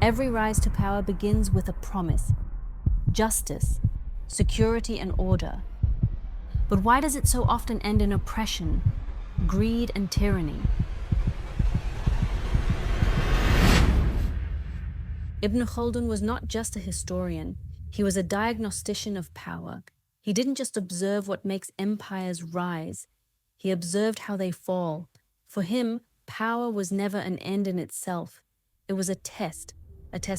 Every rise to power begins with a promise: justice, security, and order. But why does it so often end in oppression, greed, and tyranny? Ibn Khaldun was not just a historian, he was a diagnostician of power. He didn't just observe what makes empires rise, he observed how they fall. For him, power was never an end in itself. It was a test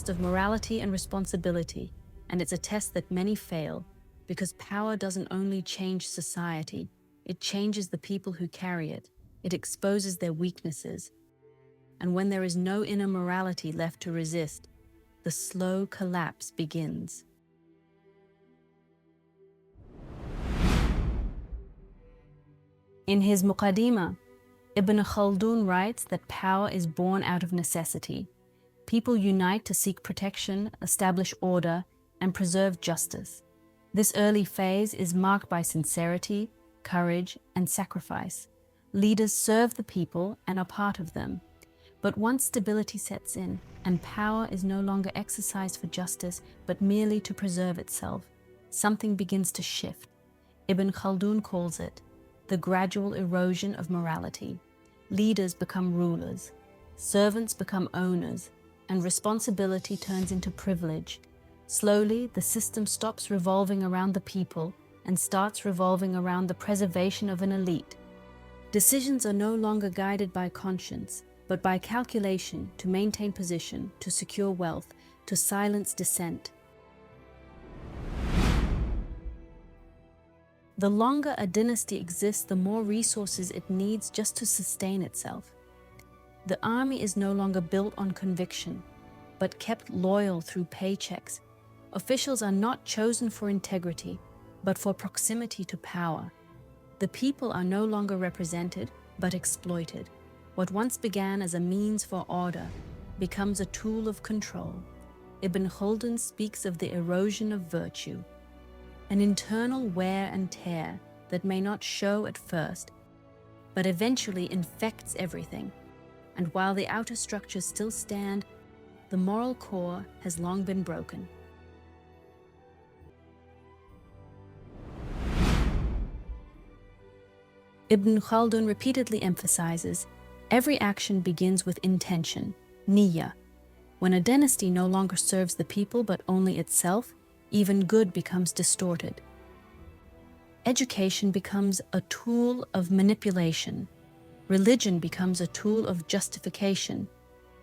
of morality and responsibility, and it's a test that many fail, because power doesn't only change society, it changes the people who carry it. It exposes their weaknesses. And when there is no inner morality left to resist, the slow collapse begins. In his Muqaddimah, Ibn Khaldun writes that power is born out of necessity. People unite to seek protection, establish order, and preserve justice. This early phase is marked by sincerity, courage, and sacrifice. Leaders serve the people and are part of them. But once stability sets in, and power is no longer exercised for justice, but merely to preserve itself, something begins to shift. Ibn Khaldun calls it the gradual erosion of morality. Leaders become rulers, servants become owners, and responsibility turns into privilege. Slowly, the system stops revolving around the people and starts revolving around the preservation of an elite. Decisions are no longer guided by conscience, but by calculation, to maintain position, to secure wealth, to silence dissent. The longer a dynasty exists, the more resources it needs just to sustain itself. The army is no longer built on conviction, but kept loyal through paychecks. Officials are not chosen for integrity, but for proximity to power. The people are no longer represented, but exploited. What once began as a means for order becomes a tool of control. Ibn Khaldun speaks of the erosion of virtue, an internal wear and tear that may not show at first, but eventually infects everything. And while the outer structures still stand, the moral core has long been broken. Ibn Khaldun repeatedly emphasizes, every action begins with intention, niyyah. When a dynasty no longer serves the people but only itself, even good becomes distorted. Education becomes a tool of manipulation. Religion becomes a tool of justification.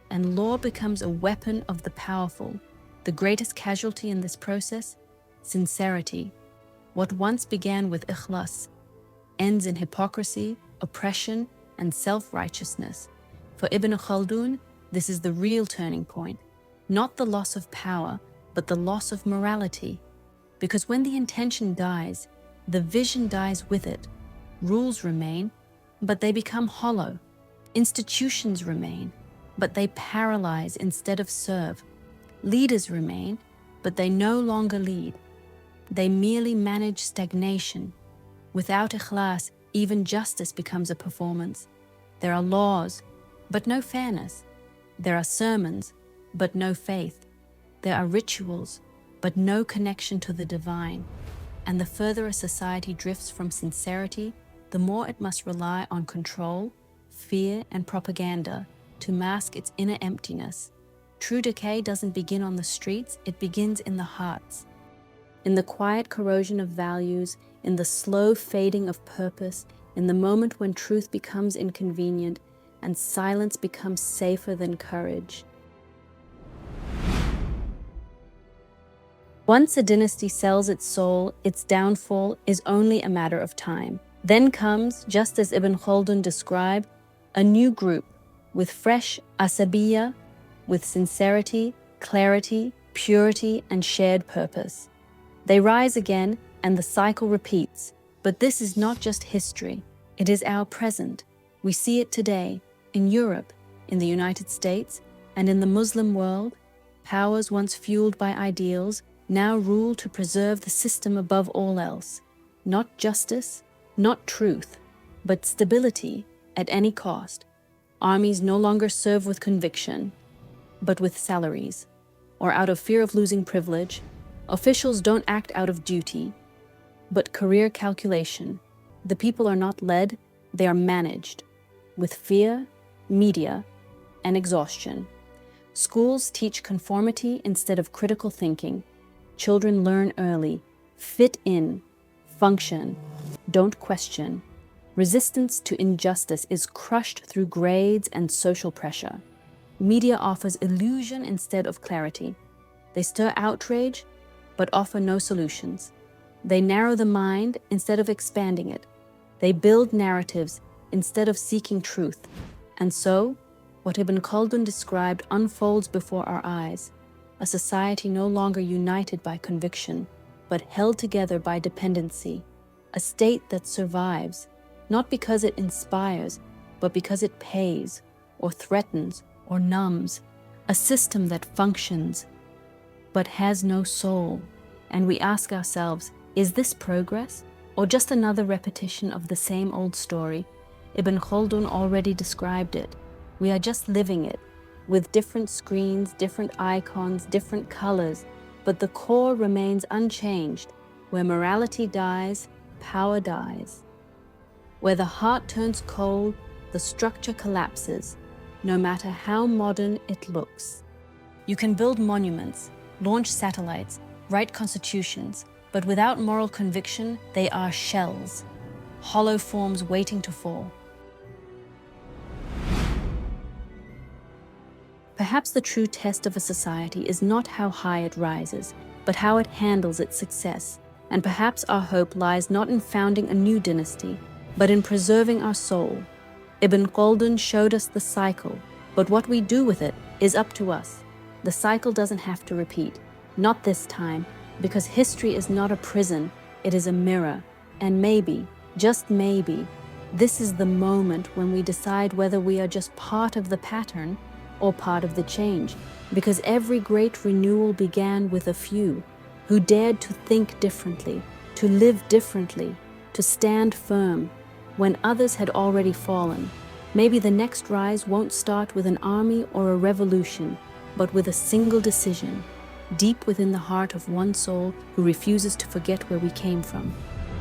And law becomes a weapon of the powerful. The greatest casualty in this process? Sincerity. What once began with ikhlas ends in hypocrisy, oppression, and self-righteousness. For Ibn Khaldun, this is the real turning point, not the loss of power, but the loss of morality. Because when the intention dies, the vision dies with it. Rules remain, but they become hollow. Institutions remain, but they paralyze instead of serve. Leaders remain, but they no longer lead. They merely manage stagnation. Without ikhlas, even justice becomes a performance. There are laws, but no fairness. There are sermons, but no faith. There are rituals, but no connection to the divine. And the further a society drifts from sincerity, the more it must rely on control, fear, and propaganda to mask its inner emptiness. True decay doesn't begin on the streets, it begins in the hearts. In the quiet corrosion of values, in the slow fading of purpose, in the moment when truth becomes inconvenient and silence becomes safer than courage. Once a dynasty sells its soul, its downfall is only a matter of time. Then comes, just as Ibn Khaldun described, a new group with fresh ʿAsabiyyah, with sincerity, clarity, purity, and shared purpose. They rise again, and the cycle repeats. But this is not just history, it is our present. We see it today, in Europe, in the United States, and in the Muslim world. Powers once fueled by ideals now rule to preserve the system above all else. Not justice, not truth, but stability at any cost. Armies no longer serve with conviction, but with salaries. or out of fear of losing privilege. Officials don't act out of duty, but career calculation. The people are not led, they are managed, with fear, media, and exhaustion. Schools teach conformity instead of critical thinking. Children learn early, fit in, function, don't question. Resistance to injustice is crushed through grades and social pressure. Media offers illusion instead of clarity. They stir outrage, but offer no solutions. They narrow the mind instead of expanding it. They build narratives instead of seeking truth. And so, what Ibn Khaldun described unfolds before our eyes, a society no longer united by conviction, but held together by dependency, a state that survives, not because it inspires, but because it pays, or threatens, or numbs, a system that functions, but has no soul. And we ask ourselves, is this progress, or just another repetition of the same old story? Ibn Khaldun already described it. We are just living it, with different screens, different icons, different colors, but the core remains unchanged. Where morality dies, power dies. Where the heart turns cold, the structure collapses, no matter how modern it looks. You can build monuments, launch satellites, write constitutions, but without moral conviction, they are shells, hollow forms waiting to fall. Perhaps the true test of a society is not how high it rises, but how it handles its success. And perhaps our hope lies not in founding a new dynasty, but in preserving our soul. Ibn Khaldun showed us the cycle, but what we do with it is up to us. The cycle doesn't have to repeat, not this time, because history is not a prison, it is a mirror. And maybe, just maybe, this is the moment when we decide whether we are just part of the pattern or part of the change, because every great renewal began with a few who dared to think differently, to live differently, to stand firm when others had already fallen. Maybe the next rise won't start with an army or a revolution, but with a single decision, deep within the heart of one soul who refuses to forget where we came from.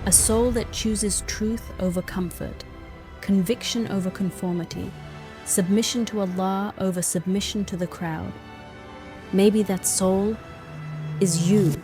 A soul that chooses truth over comfort, conviction over conformity, submission to Allah over submission to the crowd. Maybe that soul is you.